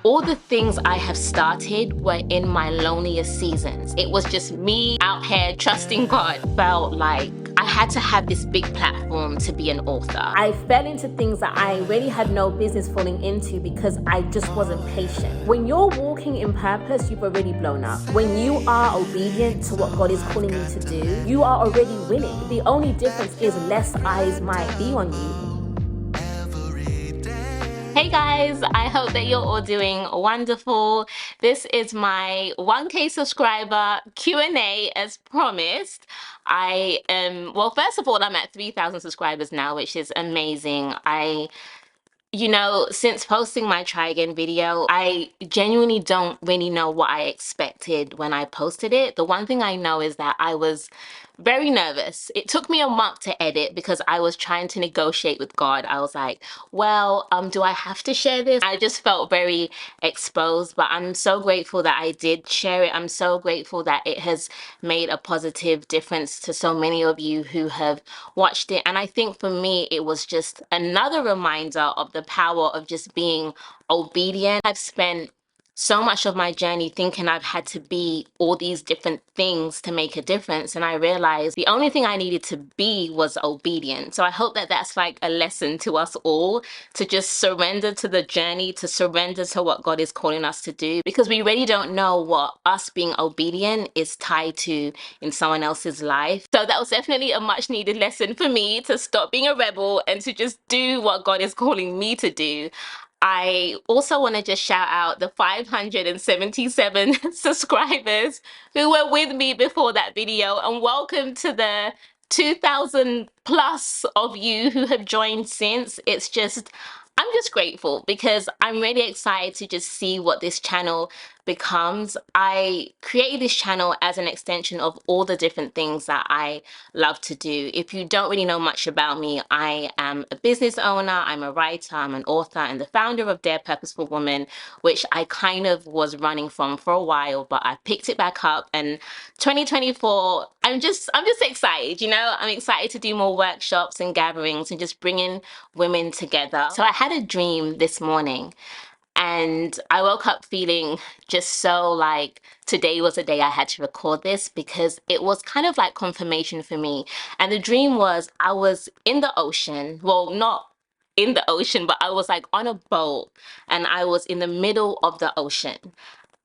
all the things I have started were in my loneliest seasons. It was just me out here trusting God. Felt like I had to have this big platform to be an author. I fell into things that I really had no business falling into because I just wasn't patient. When you're walking in purpose, you've already blown up. When you are obedient to what God is calling you to do, you are already winning. The only difference is less eyes might be on you. Hey guys, I hope that you're all doing wonderful. This is my 1K subscriber Q&A as promised. Well, first of all, I'm at 3,000 subscribers now, which is amazing. Since posting my try again video, I genuinely don't really know what I expected when I posted it. The one thing I know is that I was very nervous. It took me a month to edit because I was trying to negotiate with God. I was like, well, do I have to share this? I just felt very exposed, but I'm so grateful that I did share it. I'm so grateful that it has made a positive difference to so many of you who have watched it. And I think for me, it was just another reminder of the power of just being obedient. I've spent so much of my journey thinking I've had to be all these different things to make a difference, and I realized the only thing I needed to be was obedient. So I hope that that's like a lesson to us all, to just surrender to the journey, to surrender to what God is calling us to do, because we really don't know what us being obedient is tied to in someone else's life. So that was definitely a much needed lesson for me, to stop being a rebel and to just do what God is calling me to do. I also want to just shout out the 577 subscribers who were with me before that video, and welcome to the 2,000 plus of you who have joined since. I'm just grateful because I'm really excited to just see what this channel becomes. I created this channel as an extension of all the different things that I love to do. If you don't really know much about me, I am a business owner, I'm a writer, I'm an author, and the founder of Purposeful Woman, which I kind of was running from for a while, but I picked it back up. And 2024, I'm just excited, I'm excited to do more workshops and gatherings and just bringing women together. So I had a dream this morning, and I woke up feeling just so like today was the day I had to record this, because it was kind of like confirmation for me. And the dream was I was in the ocean, well, not in the ocean, but I was like on a boat, and I was in the middle of the ocean.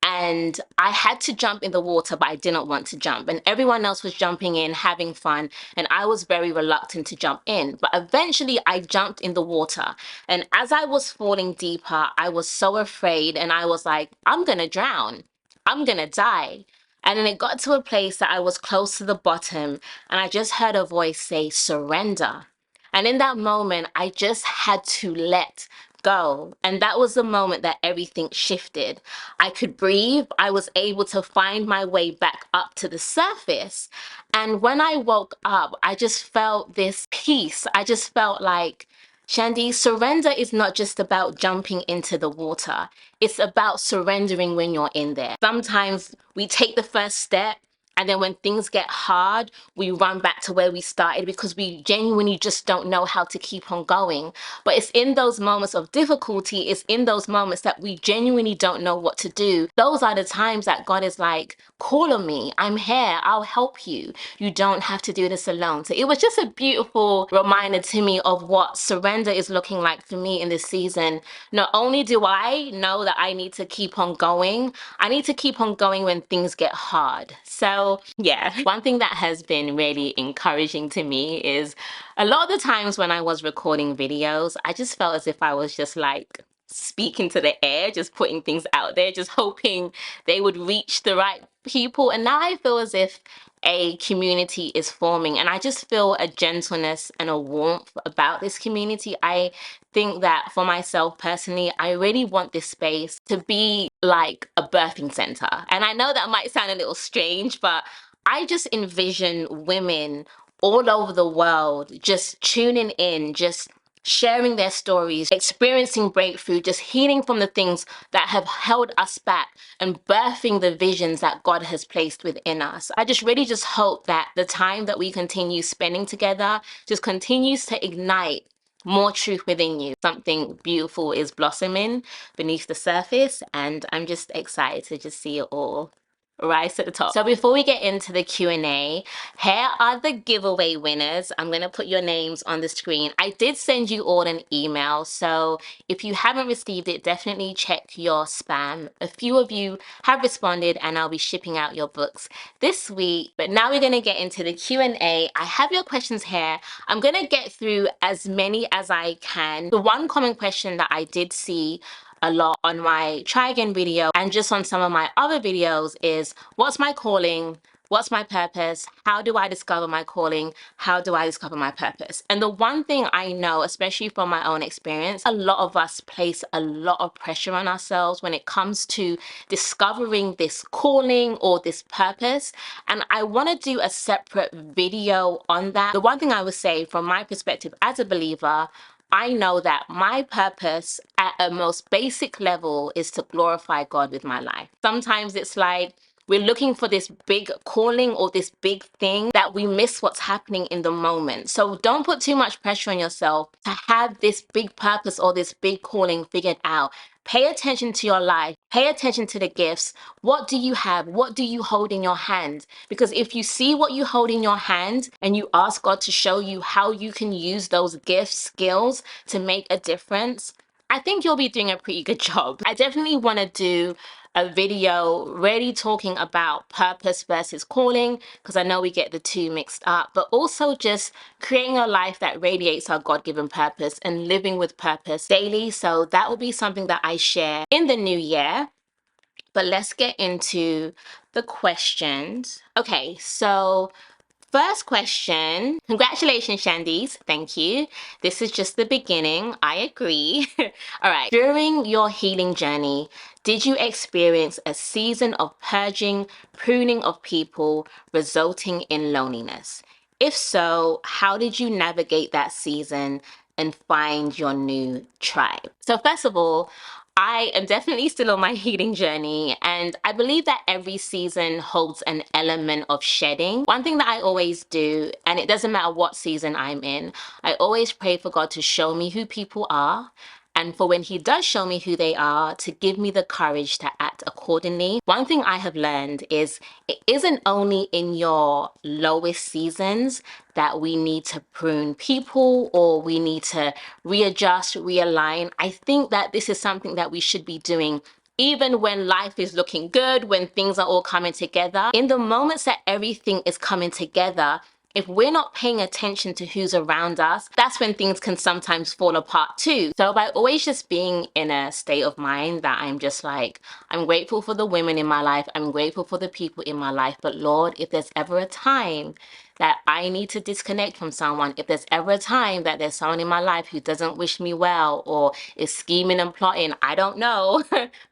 And I had to jump in the water, but I didn't want to jump. And everyone else was jumping in, having fun. And I was very reluctant to jump in. But eventually I jumped in the water. And as I was falling deeper, I was so afraid. And I was like, I'm going to drown. I'm going to die. And then it got to a place that I was close to the bottom. And I just heard a voice say, surrender. And in that moment, I just had to let go. And that was the moment that everything shifted. I could breathe. I was able to find my way back up to the surface. And when I woke up, I just felt this peace. I just felt like, Shandy, surrender is not just about jumping into the water. It's about surrendering when you're in there. Sometimes we take the first step, and then when things get hard, we run back to where we started because we genuinely just don't know how to keep on going. But it's in those moments of difficulty, it's in those moments that we genuinely don't know what to do. Those are the times that God is like, call on me. I'm here. I'll help you. You don't have to do this alone. So it was just a beautiful reminder to me of what surrender is looking like for me in this season. Not only do I know that I need to keep on going, I need to keep on going when things get hard. So yeah, one thing that has been really encouraging to me is a lot of the times when I was recording videos, I just felt as if I was just like speaking to the air, just putting things out there, just hoping they would reach the right people. And now I feel as if a community is forming, and I just feel a gentleness and a warmth about this community. I think that for myself personally, I really want this space to be like a birthing center. And I know that might sound a little strange, but I just envision women all over the world just tuning in, just sharing their stories, experiencing breakthrough, just healing from the things that have held us back and birthing the visions that God has placed within us. I just really just hope that the time that we continue spending together just continues to ignite more truth within you. Something beautiful is blossoming beneath the surface, and I'm just excited to just see it all rise to the top. So before we get into the Q&A, here are the giveaway winners. I'm going to put your names on the screen. I did send you all an email, so if you haven't received it, definitely check your spam. A few of you have responded, and I'll be shipping out your books this week. But now we're going to get into the Q&A. I have your questions here. I'm going to get through as many as I can. The one common question that I did see a lot on my try again video and just on some of my other videos is, what's my calling? What's my purpose? How do I discover my calling? How do I discover my purpose? And the one thing I know, especially from my own experience, a lot of us place a lot of pressure on ourselves when it comes to discovering this calling or this purpose. And I want to do a separate video on that. The one thing I would say from my perspective as a believer, I know that my purpose at a most basic level is to glorify God with my life. Sometimes it's like we're looking for this big calling or this big thing that we miss what's happening in the moment. So don't put too much pressure on yourself to have this big purpose or this big calling figured out. Pay attention to your life. Pay attention to the gifts. What do you have? What do you hold in your hand? Because if you see what you hold in your hand and you ask God to show you how you can use those gifts, skills to make a difference, I think you'll be doing a pretty good job. I definitely want to do a video really talking about purpose versus calling, because I know we get the two mixed up, but also just creating a life that radiates our God-given purpose and living with purpose daily. So that will be something that I share in the new year. But let's get into the questions. Okay, so first question. Congratulations, Shandies. Thank you. This is just the beginning. I agree. All right. During your healing journey, did you experience a season of purging, pruning of people, resulting in loneliness? If so, how did you navigate that season and find your new tribe? So first of all, I am definitely still on my healing journey, and I believe that every season holds an element of shedding. One thing that I always do, and it doesn't matter what season I'm in, I always pray for God to show me who people are, and for when He does show me who they are, to give me the courage to act accordingly. One thing I have learned is it isn't only in your lowest seasons that we need to prune people or we need to readjust, realign. I think that this is something that we should be doing even when life is looking good, when things are all coming together. In the moments that everything is coming together, if we're not paying attention to who's around us, that's when things can sometimes fall apart too. So by always just being in a state of mind that I'm just like, I'm grateful for the women in my life, I'm grateful for the people in my life, but Lord, if there's ever a time that I need to disconnect from someone, if there's ever a time that there's someone in my life who doesn't wish me well or is scheming and plotting, I don't know,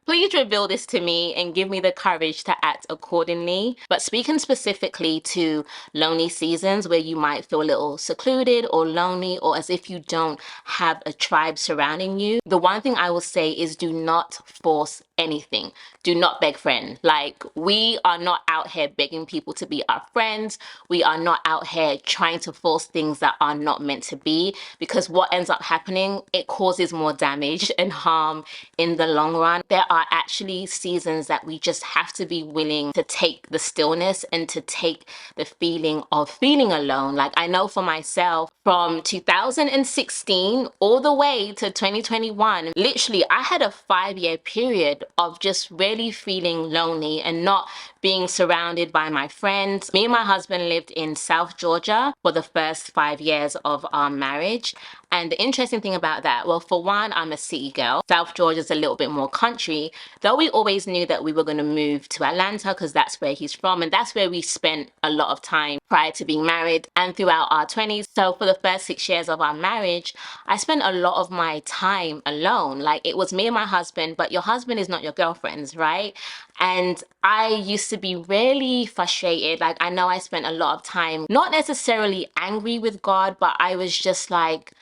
please reveal this to me and give me the courage to act accordingly. But speaking specifically to lonely seasons where you might feel a little secluded or lonely or as if you don't have a tribe surrounding you, the one thing I will say is do not force anything. Do not beg friend. Like, we are not out here begging people to be our friends. We are not out here trying to force things that are not meant to be, because what ends up happening, it causes more damage and harm in the long run. There are actually seasons that we just have to be willing to take the stillness and to take the feeling of feeling alone. Like, I know for myself, from 2016 all the way to 2021, literally I had a 5-year period of just really feeling lonely and not being surrounded by my friends. Me and my husband lived in South Georgia for the first 5 years of our marriage. And the interesting thing about that, well, for one, I'm a city girl. South Georgia's a little bit more country, though we always knew that we were going to move to Atlanta because that's where he's from. And that's where we spent a lot of time prior to being married and throughout our 20s. So for the first 6 years of our marriage, I spent a lot of my time alone. Like, it was me and my husband, but your husband is not your girlfriend's, right? And I used to be really frustrated. Like, I know I spent a lot of time not necessarily angry with God, but I was just like,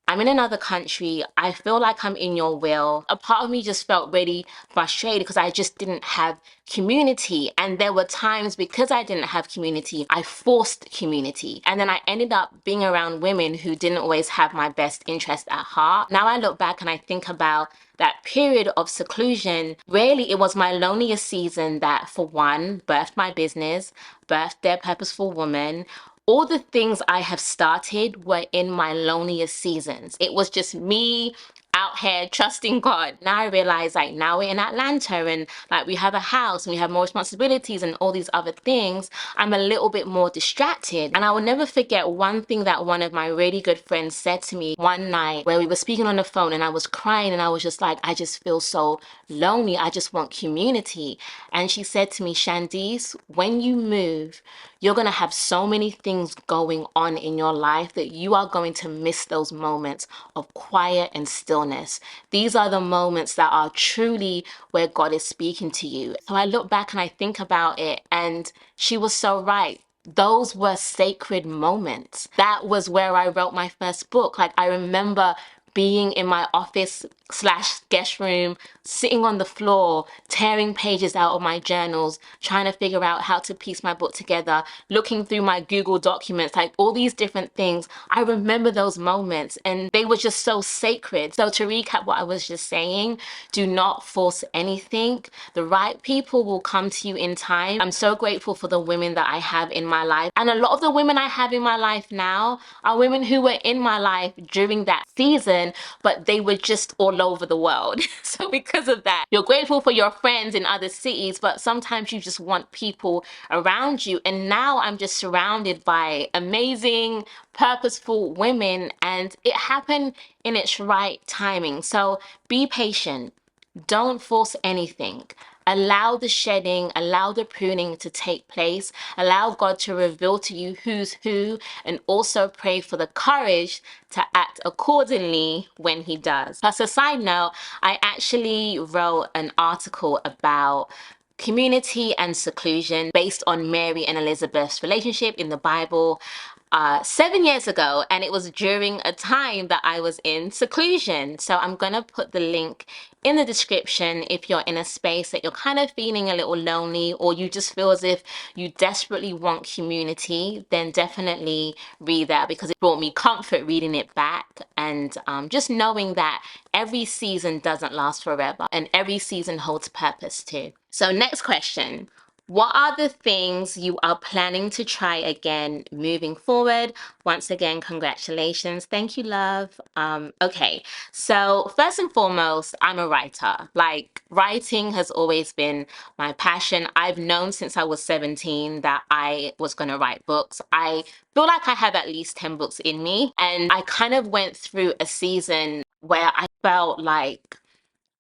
I'm in another country. I feel like I'm in your will. A part of me just felt really frustrated because I just didn't have community. And there were times because I didn't have community, I forced community. And then I ended up being around women who didn't always have my best interest at heart. Now I look back and I think about that period of seclusion. Really, it was my loneliest season that, for one, birthed my business, birthed Their Purposeful Woman. All the things I have started were in my loneliest seasons. It was just me out here trusting God. Now I realize, like, now we're in Atlanta and like we have a house and we have more responsibilities and all these other things, I'm a little bit more distracted. And I will never forget one thing that one of my really good friends said to me one night where we were speaking on the phone, and I was crying and I was just like, I just feel so lonely. I just want community. And she said to me, Shandice, when you move, you're going to have so many things going on in your life that you are going to miss those moments of quiet and stillness. These are the moments that are truly where God is speaking to you. So I look back and I think about it, and she was so right. Those were sacred moments. That was where I wrote my first book. Like, I remember being in my office slash guest room, sitting on the floor, tearing pages out of my journals, trying to figure out how to piece my book together, looking through my Google documents, like all these different things. I remember those moments and they were just so sacred. So to recap what I was just saying, do not force anything. The right people will come to you in time. I'm so grateful for the women that I have in my life. And a lot of the women I have in my life now are women who were in my life during that season, but they were just all over the world. So because of that, you're grateful for your friends in other cities, but sometimes you just want people around you. And now I'm just surrounded by amazing, purposeful women, and it happened in its right timing. So be patient. Don't force anything. Allow the shedding, allow the pruning to take place, allow God to reveal to you who's who, and also pray for the courage to act accordingly when He does. Plus, a side note, I actually wrote an article about community and seclusion based on Mary and Elizabeth's relationship in the Bible 7 years ago, and it was during a time that I was in seclusion. So I'm gonna put the link in the description if you're in a space that you're kind of feeling a little lonely, or you just feel as if you desperately want community, then definitely read that, because it brought me comfort reading it back, and just knowing that every season doesn't last forever and every season holds purpose too. So next question. What are the things you are planning to try again moving forward? Once again, congratulations. Thank you, love. Okay, so first and foremost, I'm a writer. Like, writing has always been my passion. I've known since I was 17 that I was going to write books. I feel like I have at least 10 books in me. And I kind of went through a season where I felt like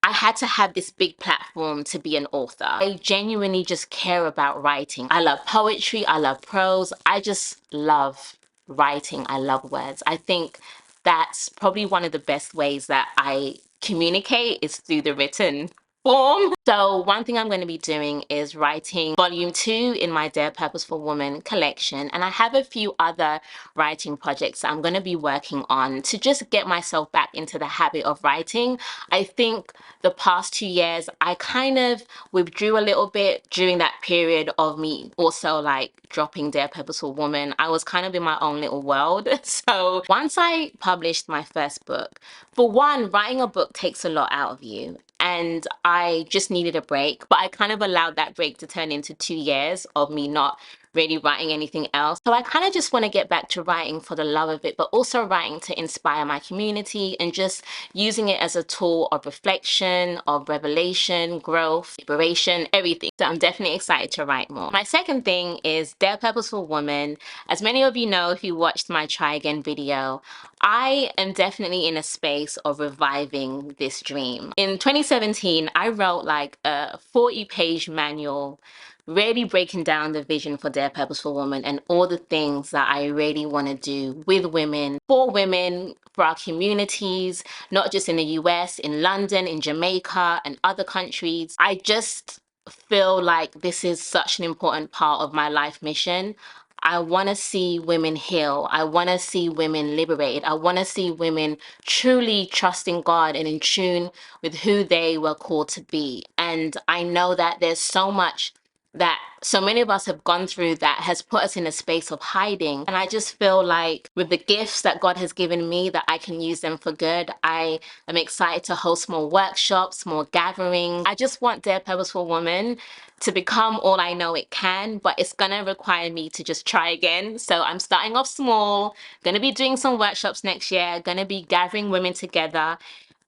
I had to have this big platform to be an author. I genuinely just care about writing. I love poetry, I love prose, I just love writing, I love words. I think that's probably one of the best ways that I communicate is through the written form. So one thing I'm going to be doing is writing volume 2 in my Dear Purposeful Woman collection, and I have a few other writing projects that I'm going to be working on to just get myself back into the habit of writing. I think the past 2 years I kind of withdrew a little bit during that period of me also like dropping Dear Purposeful Woman. I was kind of in my own little world. So once I published my first book, for one, writing a book takes a lot out of you, and I just needed a break, but I kind of allowed that break to turn into 2 years of me not really writing anything else. So I kind of just want to get back to writing for the love of it, but also writing to inspire my community and just using it as a tool of reflection, of revelation, growth, liberation, everything. So I'm definitely excited to write more. My second thing is Dear Purposeful Woman. As many of you know who watched my Try Again video, I am definitely in a space of reviving this dream. In 2017, I wrote like a 40-page manual really breaking down the vision for Dear Purposeful Woman and all the things that I really want to do with women, for our communities, not just in the US, in London, in Jamaica, and other countries. I just feel like this is such an important part of my life mission. I want to see women heal. I want to see women liberated. I want to see women truly trusting God and in tune with who they were called to be. And I know that there's so much that so many of us have gone through that has put us in a space of hiding. And I just feel like with the gifts that God has given me, that I can use them for good. I am excited to host more workshops, more gatherings. I just want Dear Purposeful Woman to become all I know it can, but it's gonna require me to just try again. So I'm starting off small, gonna be doing some workshops next year, gonna be gathering women together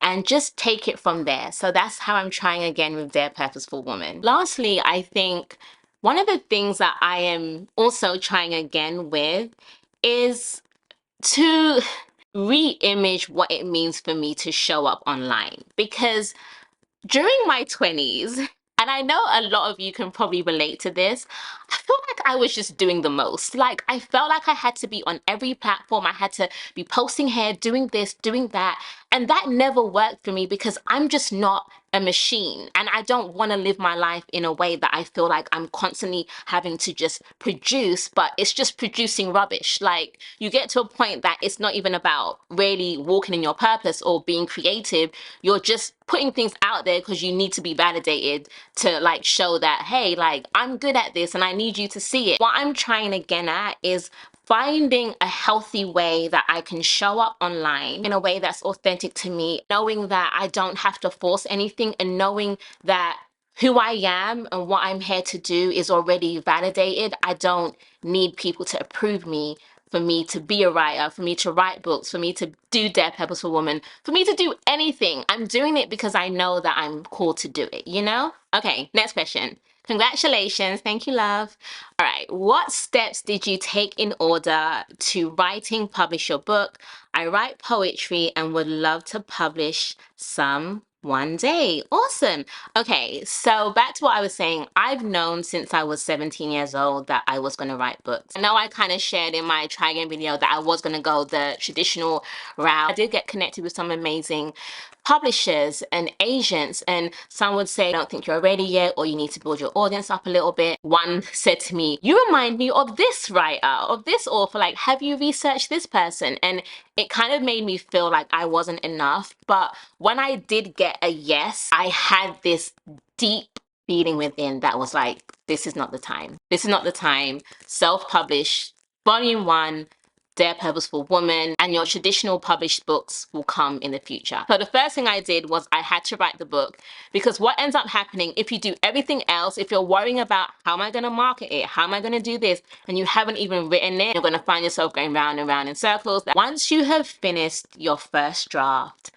and just take it from there. So that's how I'm trying again with Dear Purposeful Woman. Lastly, I think one of the things that I am also trying again with is to re-image what it means for me to show up online. Because during my 20s, and I know a lot of you can probably relate to this, I feel like I was just doing the most. Like, I felt like I had to be on every platform. I had to be posting here, doing this, doing that. And that never worked for me because I'm just not a machine. And I don't want to live my life in a way that I feel like I'm constantly having to just produce, but it's just producing rubbish. Like, you get to a point that it's not even about really walking in your purpose or being creative. You're just putting things out there because you need to be validated to like show that, hey, like I'm good at this and I need you to see it. What I'm trying again at is finding a healthy way that I can show up online in a way that's authentic to me, knowing that I don't have to force anything and knowing that who I am and what I'm here to do is already validated. I don't need people to approve me for me to be a writer, for me to write books, for me to do Dear Purposeful Woman, for me to do anything. I'm doing it because I know that I'm called to do it, you know? Okay, next question. Congratulations. Thank you, love. All right. What steps did you take in order to writing, publish your book? I write poetry and would love to publish some one day. Awesome. Okay, so back to what I was saying. I've known since I was 17 years old that I was going to write books. I know I kind of shared in my Try Again video that I was going to go the traditional route. I did get connected with some amazing publishers and agents, and some would say, I don't think you're ready yet, or you need to build your audience up a little bit. One said to me, you remind me of this writer, of this author, like, have you researched this person? And it kind of made me feel like I wasn't enough. But when I did get a yes, I had this deep feeling within that was like, this is not the time. This is not the time. Self-publish, volume 1, Dear Purposeful Woman, and your traditional published books will come in the future. So the first thing I did was I had to write the book, because what ends up happening if you do everything else, if you're worrying about how am I going to market it, how am I going to do this, and you haven't even written it, you're going to find yourself going round and round in circles. Once you have finished your first draft,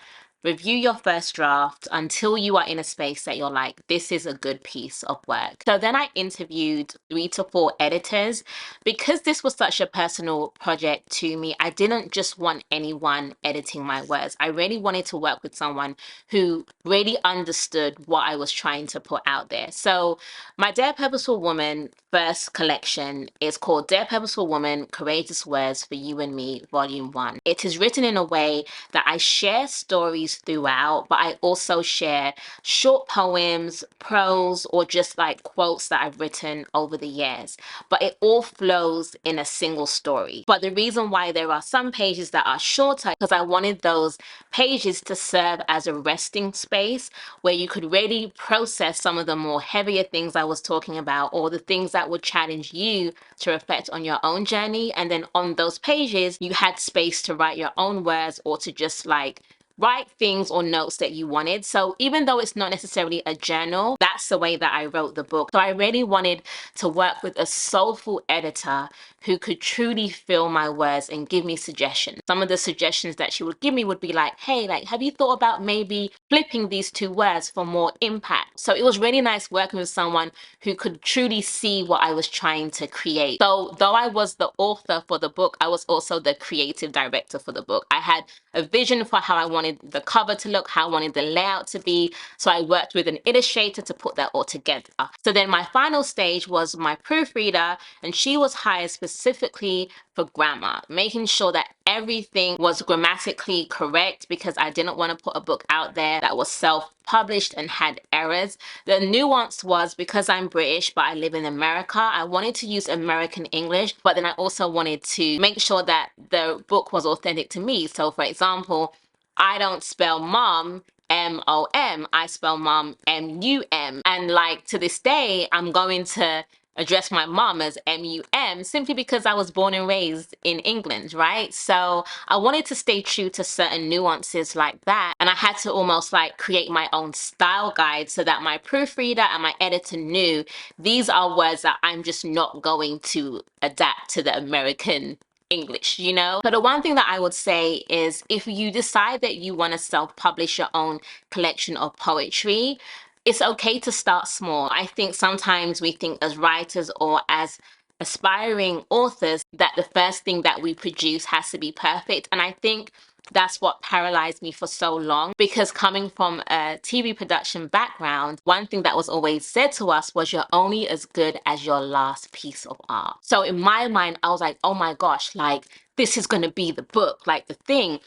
review your first draft until you are in a space that you're like, this is a good piece of work. So then I interviewed 3 to 4 editors. Because this was such a personal project to me, I didn't just want anyone editing my words. I really wanted to work with someone who really understood what I was trying to put out there. So my Dear Purposeful Woman first collection is called Dear Purposeful Woman, Courageous Words for You and Me, Volume 1. It is written in a way that I share stories throughout, but I also share short poems, prose, or just like quotes that I've written over the years. But it all flows in a single story. But the reason why there are some pages that are shorter, because I wanted those pages to serve as a resting space where you could really process some of the more heavier things I was talking about, or the things that would challenge you to reflect on your own journey. And then on those pages, you had space to write your own words or to just like write things or notes that you wanted. So even though it's not necessarily a journal, that's the way that I wrote the book. So I really wanted to work with a soulful editor who could truly feel my words and give me suggestions. Some of the suggestions that she would give me would be like, hey, like, have you thought about maybe flipping these 2 words for more impact? So it was really nice working with someone who could truly see what I was trying to create. So though I was the author for the book, I was also the creative director for the book. I had a vision for how I wanted the cover to look, how I wanted the layout to be. So I worked with an illustrator to put that all together. So then my final stage was my proofreader, and she was hired specifically for grammar, making sure that everything was grammatically correct because I didn't want to put a book out there that was self-published and had errors. The nuance was because I'm British but I live in America, I wanted to use American English, but then I also wanted to make sure that the book was authentic to me. So for example, I don't spell mom M-O-M, I spell mom M-U-M. And like to this day, I'm going to address my mom as M-U-M simply because I was born and raised in England, right? So I wanted to stay true to certain nuances like that. And I had to almost like create my own style guide so that my proofreader and my editor knew these are words that I'm just not going to adapt to the American English, you know? So the one thing that I would say is if you decide that you want to self-publish your own collection of poetry, it's okay to start small. I think sometimes we think as writers or as aspiring authors that the first thing that we produce has to be perfect. And I think that's what paralyzed me for so long, because coming from a TV production background, one thing that was always said to us was you're only as good as your last piece of art. So in my mind, I was like, oh my gosh, like this is going to be the book, like the thing.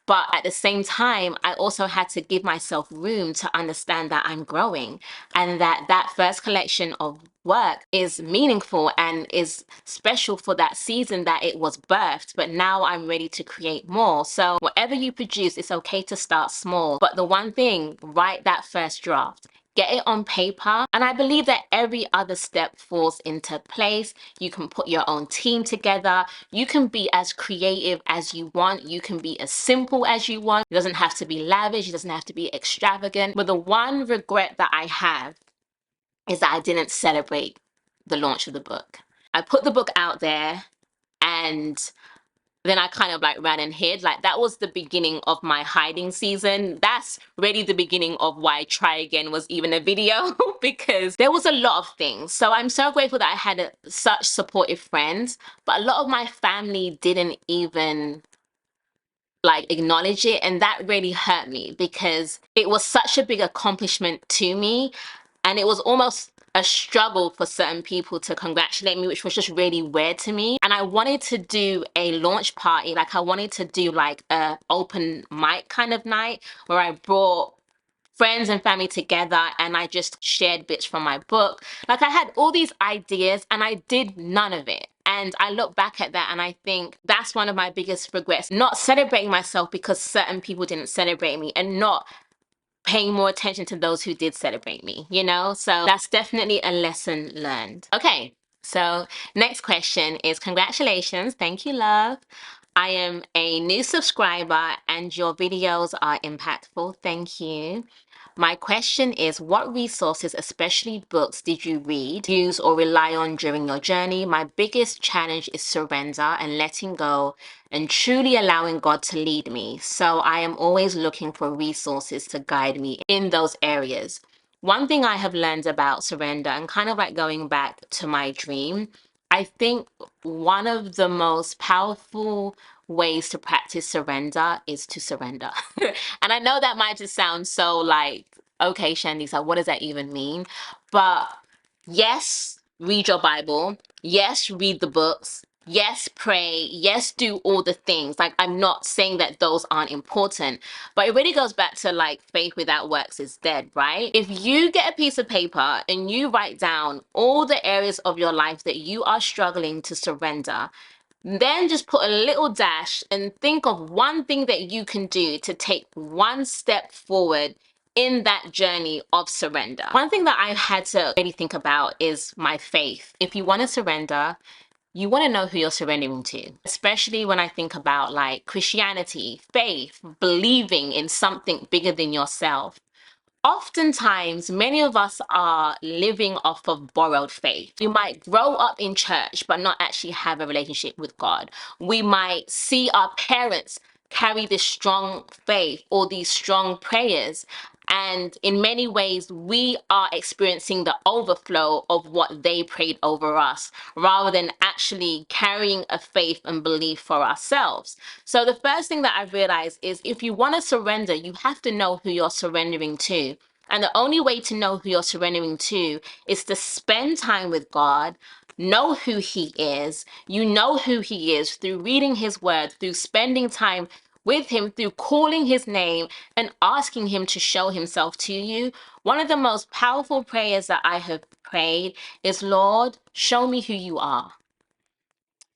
But at the same time, I also had to give myself room to understand that I'm growing and that that first collection of work is meaningful and is special for that season that it was birthed. But now I'm ready to create more. So whatever you produce, it's okay to start small. But the one thing, write that first draft. Get it on paper. And I believe that every other step falls into place. You can put your own team together. You can be as creative as you want. You can be as simple as you want. It doesn't have to be lavish. It doesn't have to be extravagant. But the one regret that I have is that I didn't celebrate the launch of the book. I put the book out there and then I kind of like ran and hid. Like that was the beginning of my hiding season. That's really the beginning of why Try Again was even a video because there was a lot of things. So I'm so grateful that I had such supportive friends, but a lot of my family didn't even like acknowledge it, and that really hurt me because it was such a big accomplishment to me, and it was almost a struggle for certain people to congratulate me, which was just really weird to me. And I wanted to do a launch party, like I wanted to do like a open mic kind of night where I brought friends and family together and I just shared bits from my book. Like I had all these ideas and I did none of it. And I look back at that and I think that's one of my biggest regrets, not celebrating myself because certain people didn't celebrate me and not paying more attention to those who did celebrate me, you know? So that's definitely a lesson learned. Okay, so next question is congratulations. Thank you, love. I am a new subscriber and your videos are impactful. Thank you. My question is, what resources, especially books, did you read, use, or rely on during your journey? My biggest challenge is surrender and letting go and truly allowing God to lead me. So I am always looking for resources to guide me in those areas. One thing I have learned about surrender, and kind of like going back to my dream, I think one of the most powerful ways to practice surrender is to surrender. And I know that might just sound so like, okay, Shandisa, what does that even mean? But yes, read your Bible. Yes, read the books. Yes, pray. Yes, do all the things. Like, I'm not saying that those aren't important, but it really goes back to like faith without works is dead, right? If you get a piece of paper and you write down all the areas of your life that you are struggling to surrender, then just put a little dash and think of one thing that you can do to take one step forward in that journey of surrender. One thing that I've had to really think about is my faith. If you want to surrender, you want to know who you're surrendering to, especially when I think about like Christianity, faith, believing in something bigger than yourself. Oftentimes, many of us are living off of borrowed faith. We might grow up in church, but not actually have a relationship with God. We might see our parents carry this strong faith or these strong prayers. And in many ways, we are experiencing the overflow of what they prayed over us, rather than actually carrying a faith and belief for ourselves. So the first thing that I've realized is if you want to surrender, you have to know who you're surrendering to. And the only way to know who you're surrendering to is to spend time with God, know who he is. You know who he is through reading his word, through spending time with him, through calling his name and asking him to show himself to you. One of the most powerful prayers that I have prayed is, Lord, show me who you are.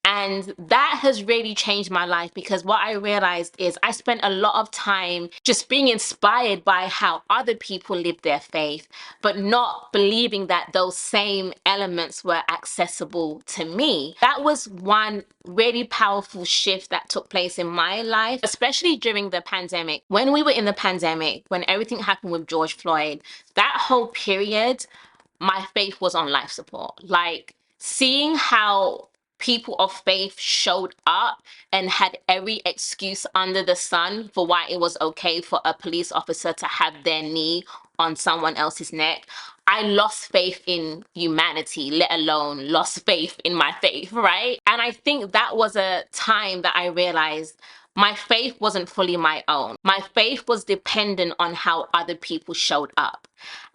And that has really changed my life, because what I realized is I spent a lot of time just being inspired by how other people live their faith, but not believing that those same elements were accessible to me. That was one really powerful shift that took place in my life, especially during the pandemic. When we were in the pandemic, when everything happened with George Floyd, that whole period, my faith was on life support. Like, seeing how people of faith showed up and had every excuse under the sun for why it was okay for a police officer to have their knee on someone else's neck, I lost faith in humanity, let alone lost faith in my faith, right? And I think that was a time that I realized my faith wasn't fully my own. My faith was dependent on how other people showed up.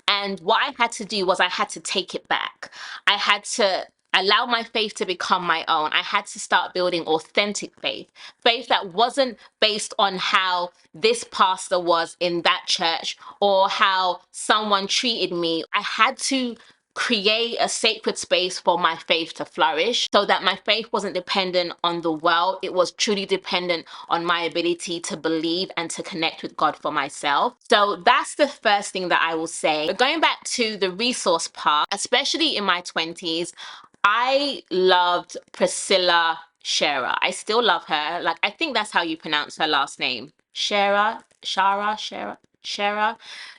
And what I had to do was I had to take it back. I had to allow my faith to become my own. I had to start building authentic faith, faith that wasn't based on how this pastor was in that church or how someone treated me. I had to create a sacred space for my faith to flourish, so that my faith wasn't dependent on the world. It was truly dependent on my ability to believe and to connect with God for myself. So that's the first thing that I will say. But going back to the resource part, especially in my 20s, I loved Priscilla Shara. I still love her. Like, I think that's how you pronounce her last name. Shara.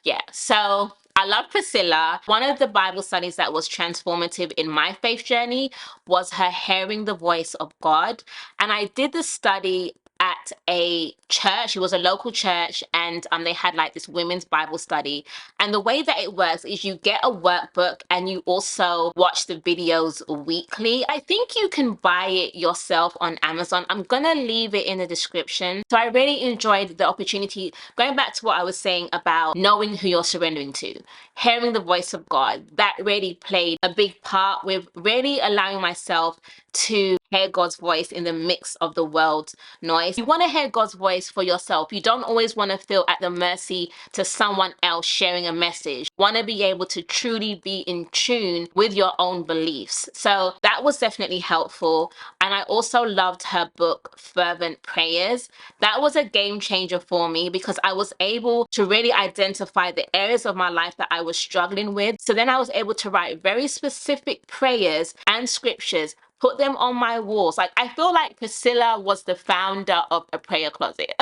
Yeah. So I love Priscilla. One of the Bible studies that was transformative in my faith journey was her hearing the voice of God. And I did the study at a church. It was a local church, and they had like this women's Bible study. And the way that it works is you get a workbook and you also watch the videos weekly. I think you can buy it yourself on Amazon. I'm gonna leave it in the description. So I really enjoyed the opportunity, going back to what I was saying about knowing who you're surrendering to, hearing the voice of God. That really played a big part with really allowing myself to hear God's voice in the mix of the world's noise. You want to hear God's voice for yourself. You don't always want to feel at the mercy to someone else sharing a message. You want to be able to truly be in tune with your own beliefs. So that was definitely helpful. And I also loved her book, Fervent Prayers. That was a game changer for me, because I was able to really identify the areas of my life that I was struggling with. So then I was able to write very specific prayers and scriptures, put them on my walls. Like, I feel like Priscilla was the founder of a prayer closet.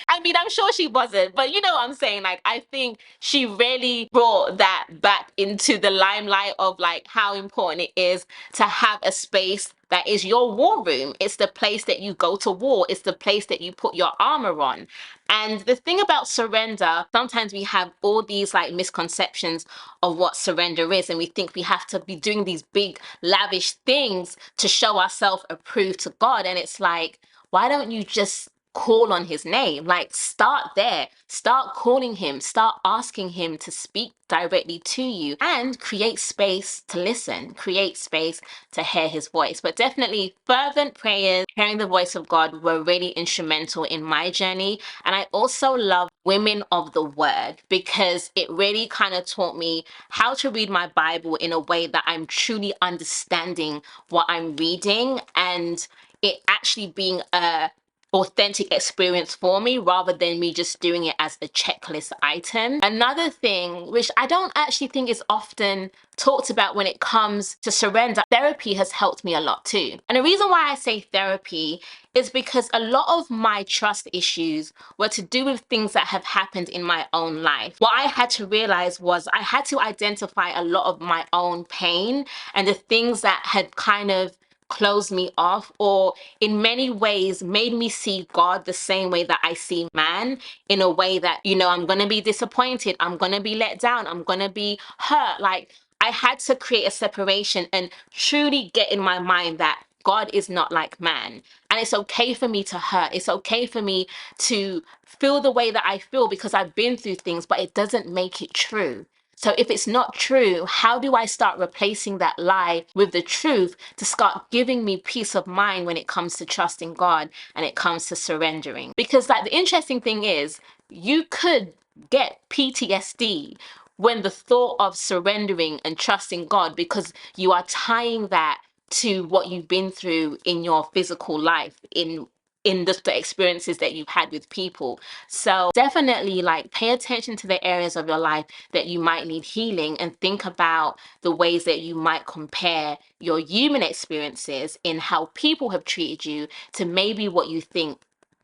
I mean, I'm sure she wasn't, but you know what I'm saying? Like, I think she really brought that back into the limelight of like how important it is to have a space that is your war room. It's the place that you go to war. It's the place that you put your armor on. And the thing about surrender, sometimes we have all these like misconceptions of what surrender is, and we think we have to be doing these big lavish things to show ourselves approved to God. And it's like, why don't you just call on his name? Like, start there. Start calling him. Start asking him to speak directly to you, and create space to listen, create space to hear his voice. But definitely fervent prayers, hearing the voice of God, were really instrumental in my journey. And I also love Women of the Word, because it really kind of taught me how to read my Bible in a way that I'm truly understanding what I'm reading, and it actually being a authentic experience for me, rather than me just doing it as a checklist item. Another thing, which I don't actually think is often talked about when it comes to surrender, therapy has helped me a lot too. And the reason why I say therapy is because a lot of my trust issues were to do with things that have happened in my own life. What I had to realize was I had to identify a lot of my own pain and the things that had kind of closed me off, or in many ways made me see God the same way that I see man, in a way that, you know, I'm gonna be disappointed, I'm gonna be let down, I'm gonna be hurt. Like, I had to create a separation and truly get in my mind that God is not like man. And it's okay for me to hurt. It's okay for me to feel the way that I feel, because I've been through things, but it doesn't make it true. So if it's not true, how do I start replacing that lie with the truth to start giving me peace of mind when it comes to trusting God and it comes to surrendering? Because like the interesting thing is, you could get PTSD when the thought of surrendering and trusting God, because you are tying that to what you've been through in your physical life, in the experiences that you've had with people. So definitely like pay attention to the areas of your life that you might need healing, and think about the ways that you might compare your human experiences in how people have treated you to maybe what you think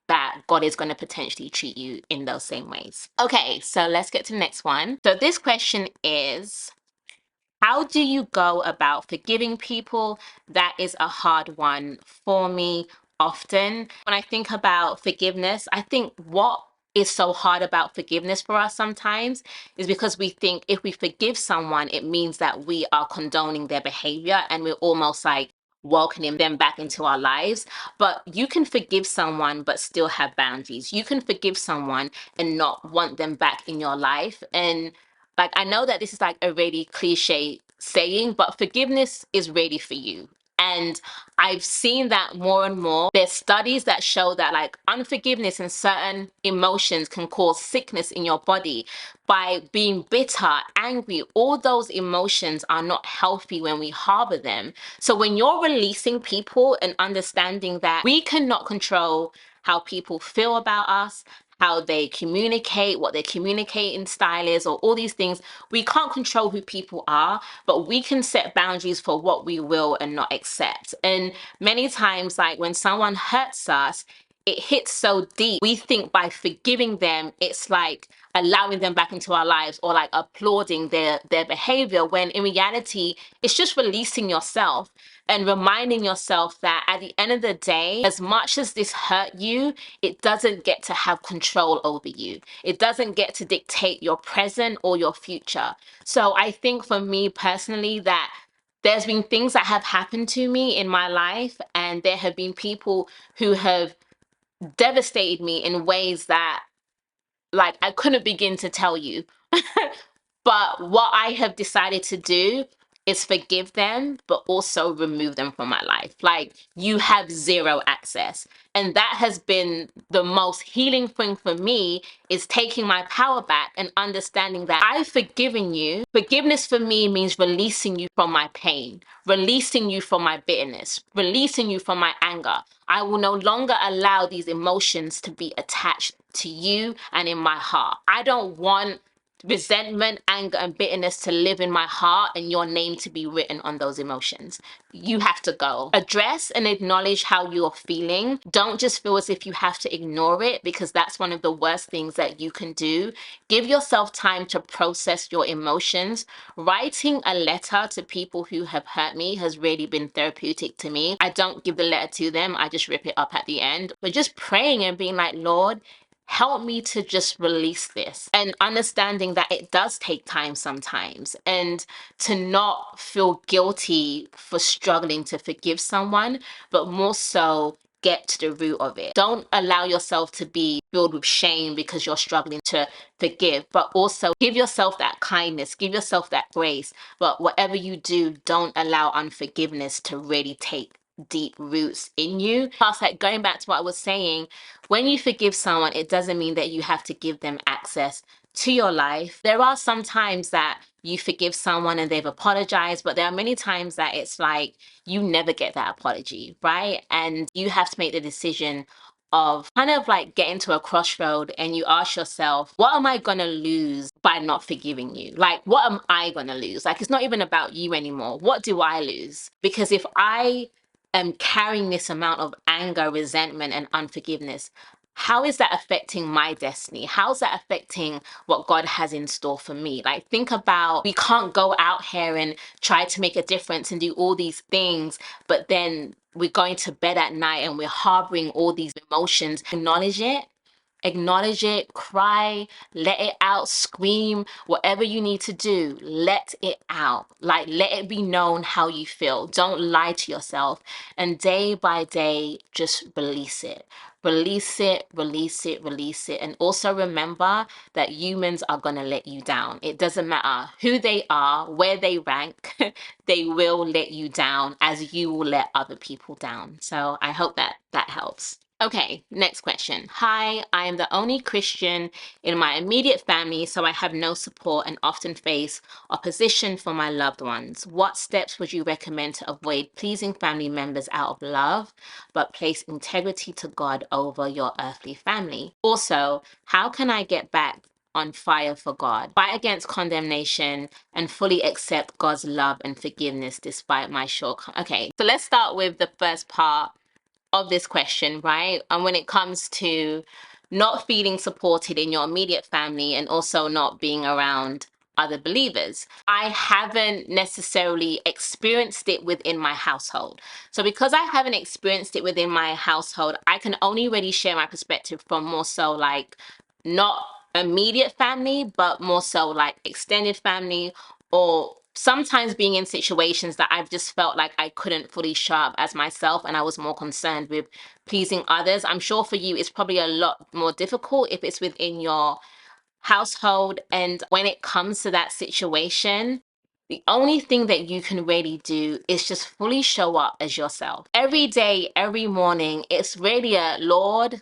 that God is going to potentially treat you in those same ways. Okay, so let's get to the next one. So this question is, how do you go about forgiving people? That is a hard one for me often. When I think about forgiveness, I think what is so hard about forgiveness for us sometimes is because we think if we forgive someone, it means that we are condoning their behavior and we're almost like welcoming them back into our lives. But you can forgive someone but still have boundaries. You can forgive someone and not want them back in your life. And like, I know that this is like a really cliche saying, but forgiveness is ready for you. And I've seen that more and more. There's studies that show that like unforgiveness and certain emotions can cause sickness in your body by being bitter, angry. All those emotions are not healthy when we harbor them. So when you're releasing people and understanding that we cannot control how people feel about us, how they communicate, what their communicating style is, or all these things. We can't control who people are, but we can set boundaries for what we will and not accept. And many times, like when someone hurts us, it hits so deep. We think by forgiving them, it's like allowing them back into our lives or like applauding their behavior, when in reality, it's just releasing yourself and reminding yourself that at the end of the day, as much as this hurt you, it doesn't get to have control over you. It doesn't get to dictate your present or your future. So I think for me personally, that there's been things that have happened to me in my life, and there have been people who have devastated me in ways that like I couldn't begin to tell you. But what I have decided to do is forgive them, but also remove them from my life. Like, you have zero access. And that has been the most healing thing for me, is taking my power back and understanding that I've forgiven you. Forgiveness for me means releasing you from my pain, releasing you from my bitterness, releasing you from my anger. I will no longer allow these emotions to be attached to you and in my heart. I don't want resentment, anger, and bitterness to live in my heart and your name to be written on those emotions. You have to go. Address and acknowledge how you're feeling. Don't just feel as if you have to ignore it, because that's one of the worst things that you can do. Give yourself time to process your emotions. Writing a letter to people who have hurt me has really been therapeutic to me. I don't give the letter to them, I just rip it up at the end. But just praying and being like, Lord, help me to just release this, and understanding that it does take time sometimes, and to not feel guilty for struggling to forgive someone, but more so get to the root of it. Don't allow yourself to be filled with shame because you're struggling to forgive, but also give yourself that kindness, give yourself that grace. But whatever you do, don't allow unforgiveness to really take deep roots in you. Plus, like going back to what I was saying, when you forgive someone, it doesn't mean that you have to give them access to your life. There are some times that you forgive someone and they've apologized, but there are many times that it's like you never get that apology, right? And you have to make the decision of kind of like getting to a crossroad, and you ask yourself, what am I gonna lose by not forgiving you? Like, what am I gonna lose? Like, it's not even about you anymore. What do I lose? Because if I am carrying this amount of anger, resentment, and unforgiveness, how is that affecting my destiny? How's that affecting what God has in store for me? Like, think about, we can't go out here and try to make a difference and do all these things, but then we're going to bed at night and we're harboring all these emotions. Acknowledge it, Acknowledge it, cry, let it out, scream, whatever you need to do, let it out. Like, let it be known how you feel. Don't lie to yourself. And day by day, just release it. Release it, release it, release it. And also remember that humans are going to let you down. It doesn't matter who they are, where they rank, they will let you down as you will let other people down. So I hope that that helps. Okay, next question. Hi, I am the only Christian in my immediate family, so I have no support and often face opposition from my loved ones. What steps would you recommend to avoid pleasing family members out of love, but place integrity to God over your earthly family? Also, how can I get back on fire for God, fight against condemnation, and fully accept God's love and forgiveness despite my shortcomings? Okay, so let's start with the first part of this question, right? And when it comes to not feeling supported in your immediate family and also not being around other believers, I haven't necessarily experienced it within my household. So because I haven't experienced it within my household, I can only really share my perspective from more so like not immediate family, but more so like extended family, or sometimes being in situations that I've just felt like I couldn't fully show up as myself and I was more concerned with pleasing others. I'm sure for you, it's probably a lot more difficult if it's within your household. And when it comes to that situation, the only thing that you can really do is just fully show up as yourself. Every day, every morning, it's really a Lord,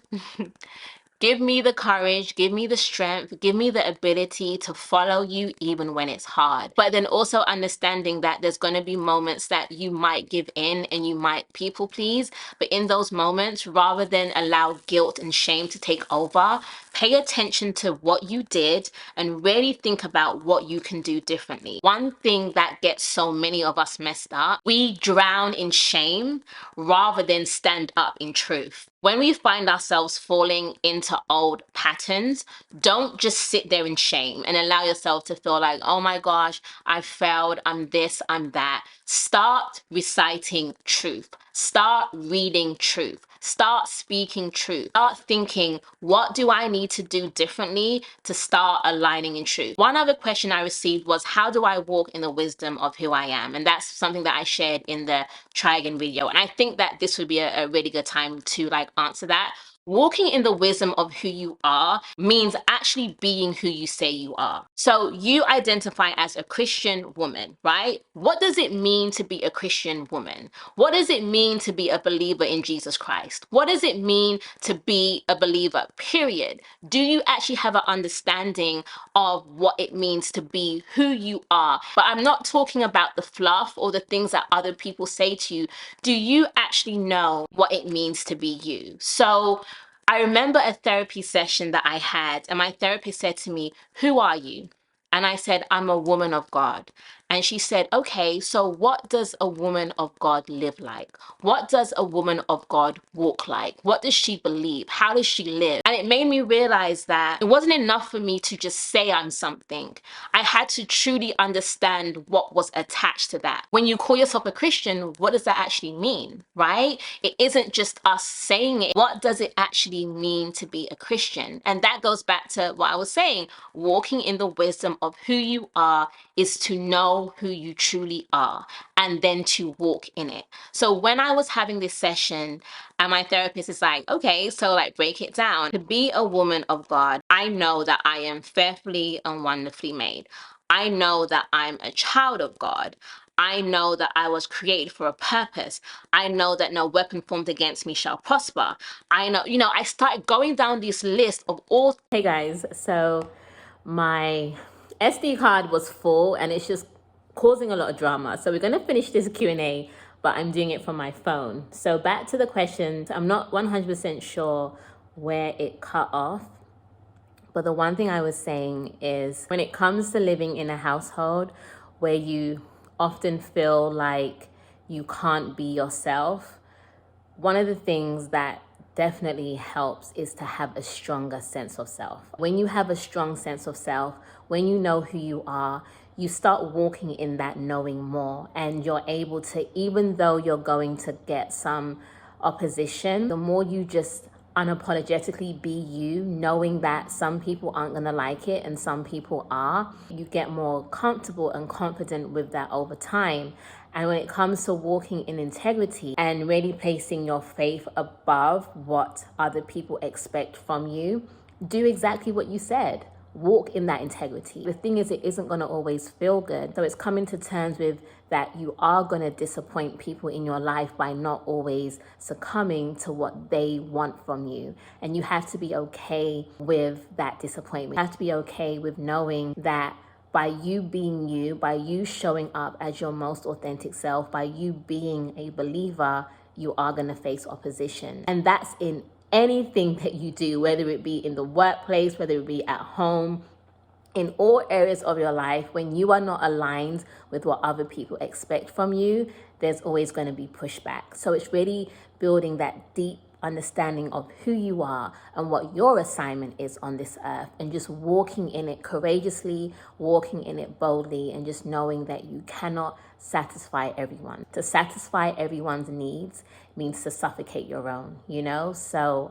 give me the courage, give me the strength, give me the ability to follow you even when it's hard. But then also understanding that there's going to be moments that you might give in and you might people please. But in those moments, rather than allow guilt and shame to take over, pay attention to what you did and really think about what you can do differently. One thing that gets so many of us messed up, we drown in shame rather than stand up in truth. When we find ourselves falling into old patterns, don't just sit there in shame and allow yourself to feel like, oh my gosh, I failed, I'm this, I'm that. Start reciting truth. Start reading truth. Start speaking truth. Start thinking, what do I need to do differently to start aligning in truth? One other question I received was, how do I walk in the wisdom of who I am? And that's something that I shared in the Try Again video. And I think that this would be a really good time to like answer that. Walking in the wisdom of who you are means actually being who you say you are. So you identify as a Christian woman, right? What does it mean to be a Christian woman? What does it mean to be a believer in Jesus Christ? What does it mean to be a believer, period? Do you actually have an understanding of what it means to be who you are? But I'm not talking about the fluff or the things that other people say to you. Do you actually know what it means to be you? So I remember a therapy session that I had, and my therapist said to me, "Who are you?" And I said, "I'm a woman of God." And she said, "Okay, so what does a woman of God live like? What does a woman of God walk like? What does she believe? How does she live?" And it made me realize that it wasn't enough for me to just say I'm something. I had to truly understand what was attached to that. When you call yourself a Christian, what does that actually mean, right? It isn't just us saying it. What does it actually mean to be a Christian? And that goes back to what I was saying. Walking in the wisdom of who you are is to know who you truly are and then to walk in it. So when I was having this session and my therapist is like, okay, so like break it down. To be a woman of God, I know that I am fearfully and wonderfully made. I know that I'm a child of God. I know that I was created for a purpose. I know that no weapon formed against me shall prosper. I know, I started going down this list of all. Hey guys, so my SD card was full and it's just causing a lot of drama. So we're going to finish this Q&A, but I'm doing it from my phone. So back to the questions. I'm not 100% sure where it cut off. But the one thing I was saying is when it comes to living in a household where you often feel like you can't be yourself, one of the things that definitely helps is to have a stronger sense of self. When you have a strong sense of self, when you know who you are, you start walking in that knowing more, and you're able to, even though you're going to get some opposition, the more you just unapologetically be you, knowing that some people aren't going to like it and some people are. You get more comfortable and confident with that over time. And when it comes to walking in integrity and really placing your faith above what other people expect from you, do exactly what you said. Walk in that integrity. The thing is, it isn't going to always feel good. So it's coming to terms with that you are going to disappoint people in your life by not always succumbing to what they want from you. And you have to be okay with that disappointment. You have to be okay with knowing that by you being you, by you showing up as your most authentic self, by you being a believer, you are going to face opposition. And that's in anything that you do, whether it be in the workplace, whether it be at home, in all areas of your life. When you are not aligned with what other people expect from you, there's always going to be pushback. So it's really building that deep understanding of who you are and what your assignment is on this earth, and just walking in it courageously, walking in it boldly, and just knowing that you cannot satisfy everyone. To satisfy everyone's needs means to suffocate your own, you know? So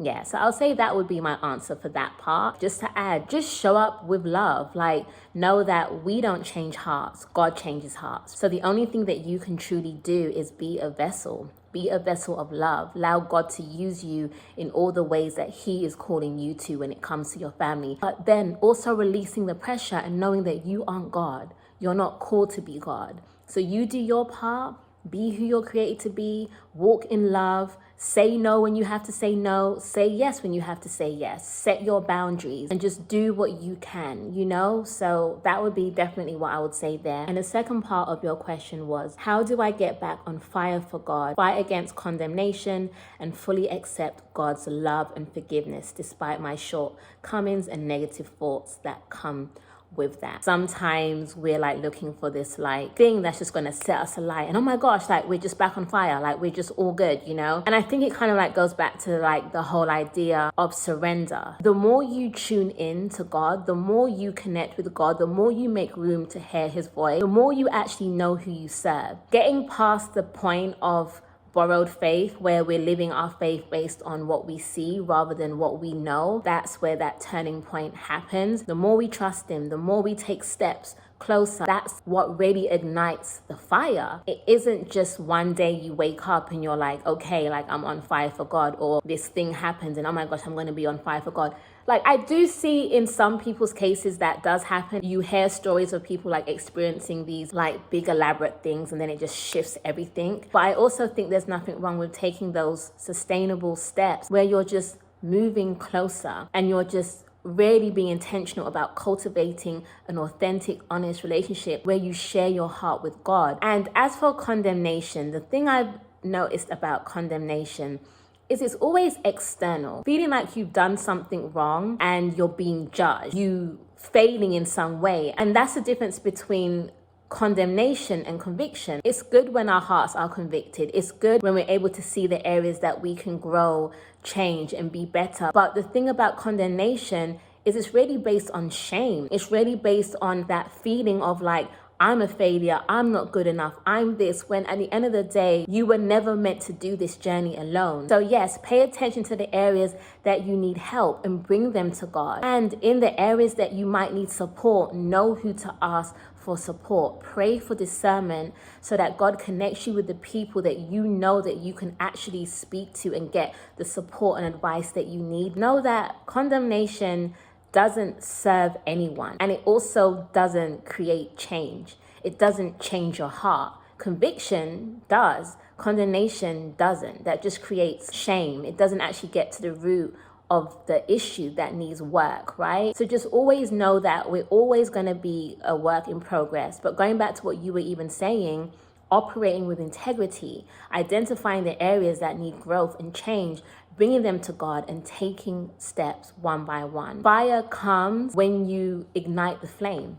yeah, so I'll say that would be my answer for that part. Just to add, just show up with love. Like, know that we don't change hearts, God changes hearts. So the only thing that you can truly do is be a vessel. Be a vessel of love. Allow God to use you in all the ways that He is calling you to when it comes to your family. But then also releasing the pressure and knowing that you aren't God. You're not called to be God. So you do your part. Be who you're created to be. Walk in love. Say no when you have to say no. Say yes when you have to say yes. Set your boundaries and just do what you can, you know? So that would be definitely what I would say there. And the second part of your question was, how do I get back on fire for God, fight against condemnation, and fully accept God's love and forgiveness despite my shortcomings and negative thoughts that come with that? Sometimes we're like looking for this like thing that's just gonna set us alight, and oh my gosh, like we're just back on fire, like we're just all good, you know? And I think it kind of like goes back to like the whole idea of surrender. The more you tune in to God, the more you connect with God, the more you make room to hear His voice, the more you actually know who you serve. Getting past the point of borrowed faith, where we're living our faith based on what we see rather than what we know, that's where that turning point happens. The more we trust Him, the more we take steps closer, that's what really ignites the fire. It isn't just one day you wake up and you're like, okay, like I'm on fire for God, or this thing happens and oh my gosh, I'm going to be on fire for God. Like, I do see in some people's cases that does happen. You hear stories of people like experiencing these like big elaborate things and then it just shifts everything. But I also think there's nothing wrong with taking those sustainable steps where you're just moving closer and you're just really being intentional about cultivating an authentic, honest relationship where you share your heart with God. And as for condemnation, the thing I've noticed about condemnation is it's always external. Feeling like you've done something wrong and you're being judged, you failing in some way. And that's the difference between condemnation and conviction. It's good when our hearts are convicted. It's good when we're able to see the areas that we can grow, change, and be better. But the thing about condemnation is it's really based on shame. It's really based on that feeling of like, I'm a failure, I'm not good enough, I'm this, when at the end of the day, you were never meant to do this journey alone. So yes, pay attention to the areas that you need help and bring them to God. And in the areas that you might need support, know who to ask for support. Pray for discernment so that God connects you with the people that you know that you can actually speak to and get the support and advice that you need. Know that condemnation doesn't serve anyone, and it also doesn't create change. It doesn't change your heart. Conviction does. Condemnation doesn't. That just creates shame. It doesn't actually get to the root of the issue that needs work, right? So just always know that we're always going to be a work in progress. But going back to what you were even saying, operating with integrity, identifying the areas that need growth and change, bringing them to God and taking steps one by one. Fire comes when you ignite the flame.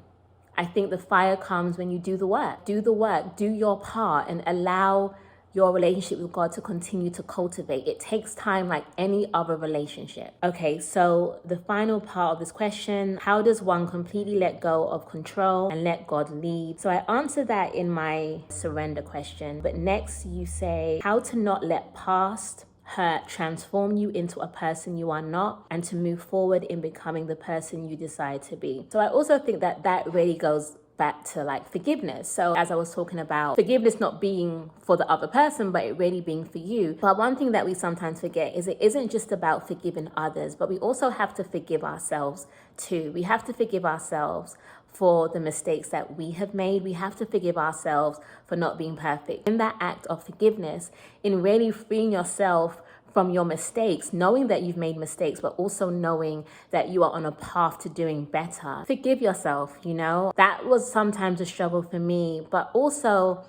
I think the fire comes when you do the work. Do the work, do your part, and allow your relationship with God to continue to cultivate. It takes time like any other relationship. Okay, so the final part of this question, how does one completely let go of control and let God lead? So I answered that in my surrender question, but next you say how to not let past hurt transform you into a person you are not, and to move forward in becoming the person you decide to be. So I also think that that really goes back to like forgiveness. So as I was talking about forgiveness not being for the other person, but it really being for you. But one thing that we sometimes forget is it isn't just about forgiving others, but we also have to forgive ourselves too. We have to forgive ourselves for the mistakes that we have made. We have to forgive ourselves for not being perfect. In that act of forgiveness, in really freeing yourself from your mistakes, knowing that you've made mistakes, but also knowing that you are on a path to doing better. Forgive yourself, you know? That was sometimes a struggle for me, but also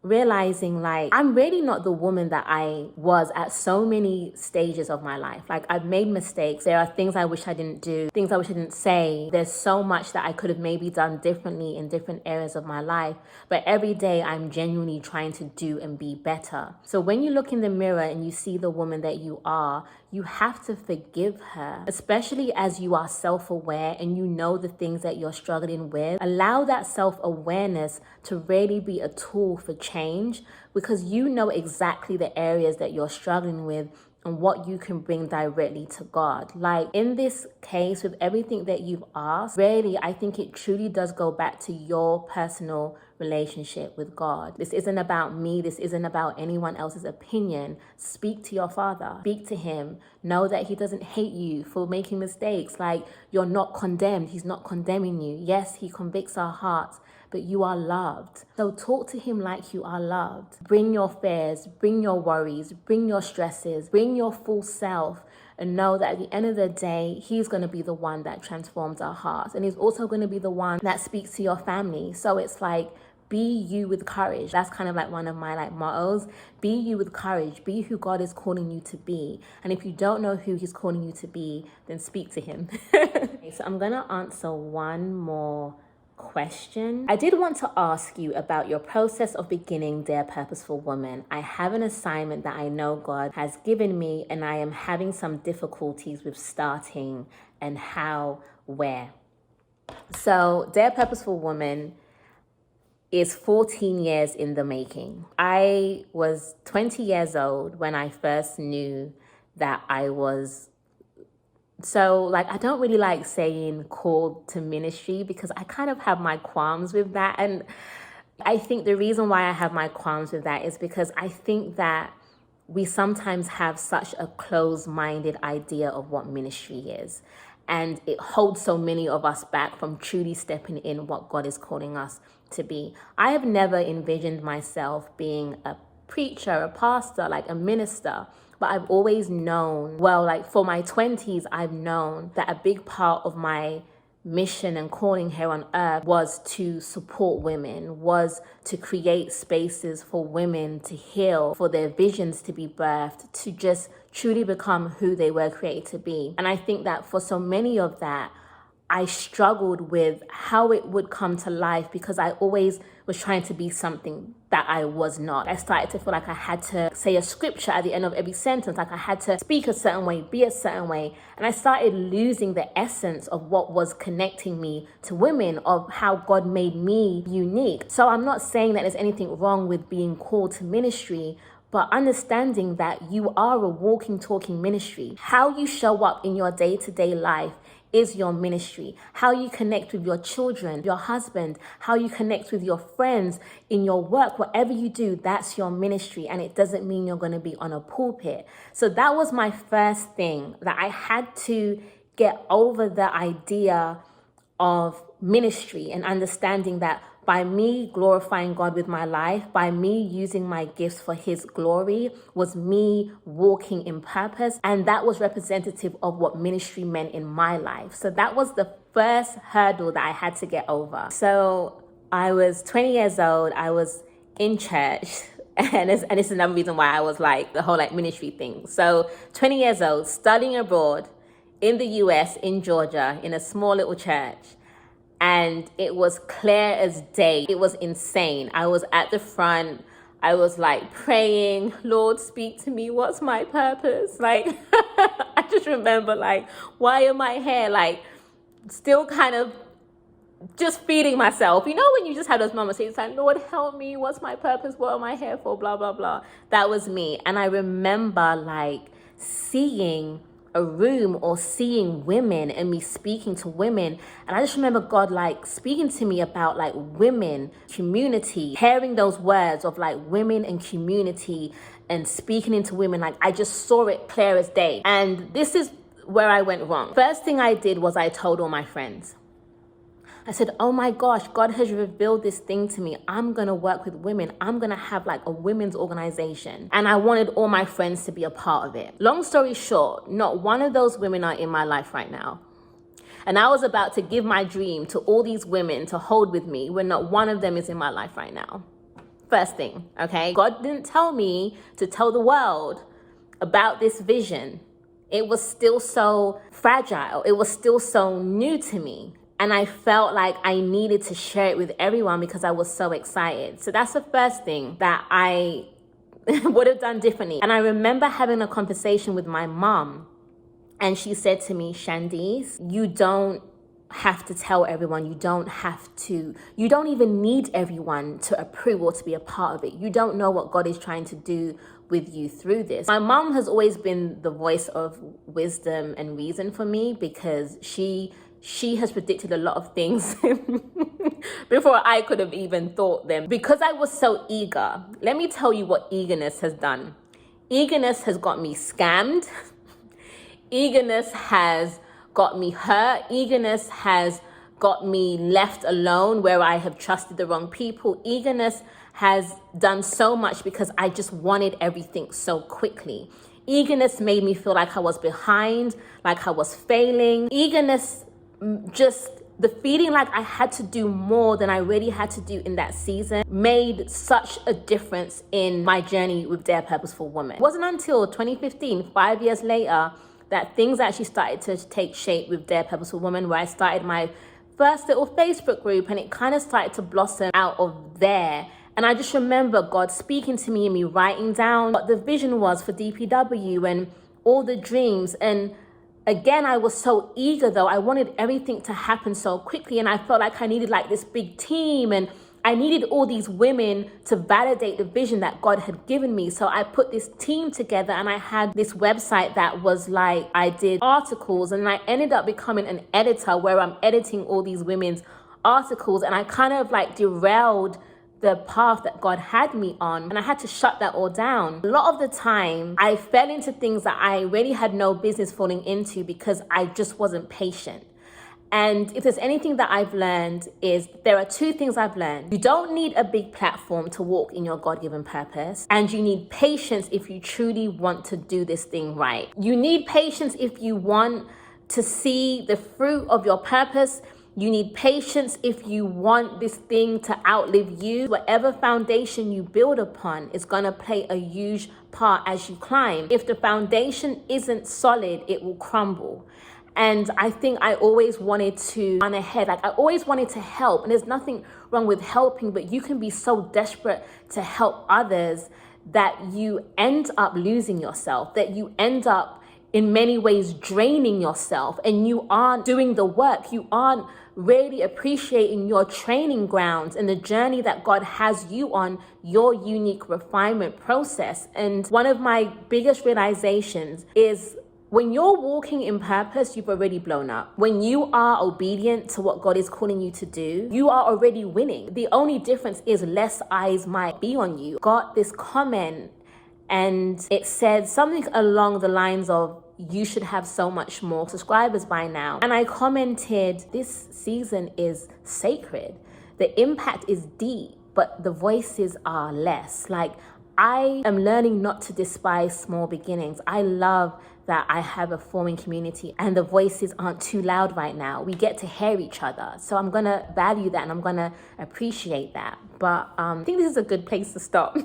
realizing like I'm really not the woman that I was at so many stages of my life. Like I've made mistakes. There are things I wish I didn't do, things I wish I didn't say. There's so much that I could have maybe done differently in different areas of my life. But every day I'm genuinely trying to do and be better. So when you look in the mirror and you see the woman that you are, you have to forgive her, especially as you are self-aware and you know the things that you're struggling with. Allow that self-awareness to really be a tool for change, because you know exactly the areas that you're struggling with and what you can bring directly to God. Like in this case, with everything that you've asked, really, I think it truly does go back to your personal relationship with God. This isn't about me. This isn't about anyone else's opinion. Speak to your Father. Speak to Him. Know that He doesn't hate you for making mistakes. Like you're not condemned. He's not condemning you. Yes, He convicts our hearts, but you are loved. So talk to Him like you are loved. Bring your fears, bring your worries, bring your stresses, bring your full self, and know that at the end of the day, He's going to be the one that transforms our hearts. And He's also going to be the one that speaks to your family. So it's like, be you with courage. That's kind of like one of my like mottos. Be you with courage. Be who God is calling you to be. And if you don't know who He's calling you to be, then speak to Him. Okay, so I'm going to answer one more question. I did want to ask you about your process of beginning Dear Purposeful Woman. I have an assignment that I know God has given me, and I am having some difficulties with starting and how, where. So Dear Purposeful Woman is 14 years in the making. I was 20 years old when I first knew that I was I don't really like saying called to ministry, because I kind of have my qualms with that. And I think the reason why I have my qualms with that is because I think that we sometimes have such a closed-minded idea of what ministry is. And it holds so many of us back from truly stepping in what God is calling us to be. I have never envisioned myself being a preacher, a pastor, like a minister. But I've always known, for my 20s, I've known that a big part of my mission and calling here on earth was to support women, was to create spaces for women to heal, for their visions to be birthed, to just truly become who they were created to be. And I think that for so many of that, I struggled with how it would come to life, because I always was trying to be something that I was not. I started to feel like I had to say a scripture at the end of every sentence, like I had to speak a certain way, be a certain way. And I started losing the essence of what was connecting me to women, of how God made me unique. So I'm not saying that there's anything wrong with being called to ministry, but understanding that you are a walking, talking ministry. How you show up in your day-to-day life is your ministry. How you connect with your children, your husband, how you connect with your friends, in your work, whatever you do, that's your ministry. And it doesn't mean you're going to be on a pulpit. So that was my first thing, that I had to get over the idea of ministry, and understanding that by me glorifying God with my life, by me using my gifts for His glory, was me walking in purpose. And that was representative of what ministry meant in my life. So that was the first hurdle that I had to get over. So I was 20 years old. I was in church. And this is another reason why I was like the whole ministry thing. So 20 years old, studying abroad in the US, in Georgia, in a small little church. And it was clear as day. It was insane. I was at the front. I was praying, Lord, speak to me. What's my purpose? I just remember why am I here? Still kind of just feeding myself. You know, when you just have those moments, it's like, Lord, help me. What's my purpose? What am I here for? Blah, blah, blah. That was me. And I remember like seeing a room or seeing women and me speaking to women. And I just remember God like speaking to me about like women, community, hearing those words of like women and community and speaking into women. Like I just saw it clear as day. And this is where I went wrong. First thing I did was I told all my friends. I said, oh my gosh, God has revealed this thing to me. I'm going to work with women. I'm going to have like a women's organization. And I wanted all my friends to be a part of it. Long story short, not one of those women are in my life right now. And I was about to give my dream to all these women to hold with me when not one of them is in my life right now. First thing, okay? God didn't tell me to tell the world about this vision. It was still so fragile. It was still so new to me. And I felt like I needed to share it with everyone because I was so excited. So that's the first thing that I would have done differently. And I remember having a conversation with my mom. And she said to me, Shandice, you don't have to tell everyone. You don't even need everyone to approve or to be a part of it. You don't know what God is trying to do with you through this. My mom has always been the voice of wisdom and reason for me because she has predicted a lot of things before I could have even thought them. Because I was so eager, let me tell you what eagerness has done. Eagerness has got me scammed. Eagerness has got me hurt. Eagerness has got me left alone where I have trusted the wrong people. Eagerness has done so much because I just wanted everything so quickly. Eagerness made me feel like I was behind, like I was failing. Eagerness, just the feeling like I had to do more than I really had to do in that season made such a difference in my journey with Dear Purposeful Woman. It wasn't until 2015, 5 years later, that things actually started to take shape with Dear Purposeful Woman, where I started my first little Facebook group and it kind of started to blossom out of there. And I just remember God speaking to me and me writing down what the vision was for DPW and all the dreams. And again, I was so eager though. I wanted everything to happen so quickly. And I felt like I needed like this big team and I needed all these women to validate the vision that God had given me. So I put this team together and I had this website that was like, I did articles and I ended up becoming an editor where I'm editing all these women's articles. And I kind of like derailed the path that God had me on and I had to shut that all down. A lot of the time I fell into things that I really had no business falling into because I just wasn't patient. And if there's anything that I've learned is there are two things I've learned. You don't need a big platform to walk in your God-given purpose. And you need patience if you truly want to do this thing right. You need patience if you want to see the fruit of your purpose. You need patience if you want this thing to outlive you. Whatever foundation you build upon is going to play a huge part as you climb. If the foundation isn't solid, it will crumble. And I think I always wanted to run ahead. Like I always wanted to help. And there's nothing wrong with helping, but you can be so desperate to help others that you end up losing yourself, that you end up in many ways draining yourself and you aren't doing the work. You aren't really appreciating your training grounds and the journey that God has you on, your unique refinement process. And one of my biggest realizations is when you're walking in purpose, you've already blown up. When you are obedient to what God is calling you to do, you are already winning. The only difference is less eyes might be on you. Got this comment and it said something along the lines of, you should have so much more subscribers by now. And I commented, this season is sacred. The impact is deep, but the voices are less. Like I am learning not to despise small beginnings. I love that I have a forming community and the voices aren't too loud right now. We get to hear each other. So I'm gonna value that and I'm gonna appreciate that. But I think this is a good place to stop.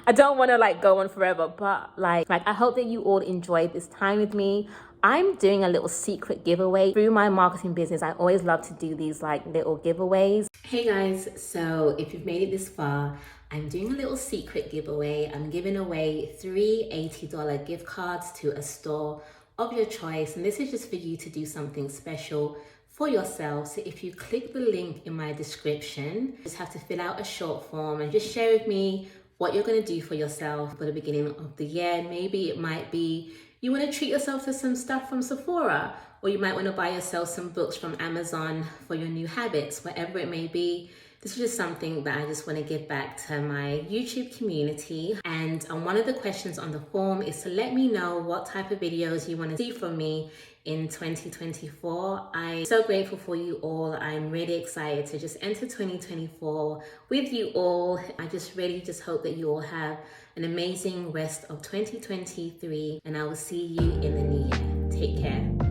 I don't wanna like go on forever, but like I hope that you all enjoyed this time with me. I'm doing a little secret giveaway through my marketing business. I always love to do these like little giveaways. Hey guys, so if you've made it this far, I'm doing a little secret giveaway. I'm giving away 3 $80 gift cards to a store of your choice. And this is just for you to do something special for yourself. So if you click the link in my description, you just have to fill out a short form and just share with me what you're going to do for yourself for the beginning of the year. Maybe it might be you want to treat yourself to some stuff from Sephora, or you might want to buy yourself some books from Amazon for your new habits, whatever it may be. This is just something that I just want to give back to my YouTube community. And one of the questions on the form is to let me know what type of videos you want to see from me in 2024. I'm so grateful for you all. I'm really excited to just enter 2024 with you all. I just really just hope that you all have an amazing rest of 2023, and I will see you in the new year. Take care.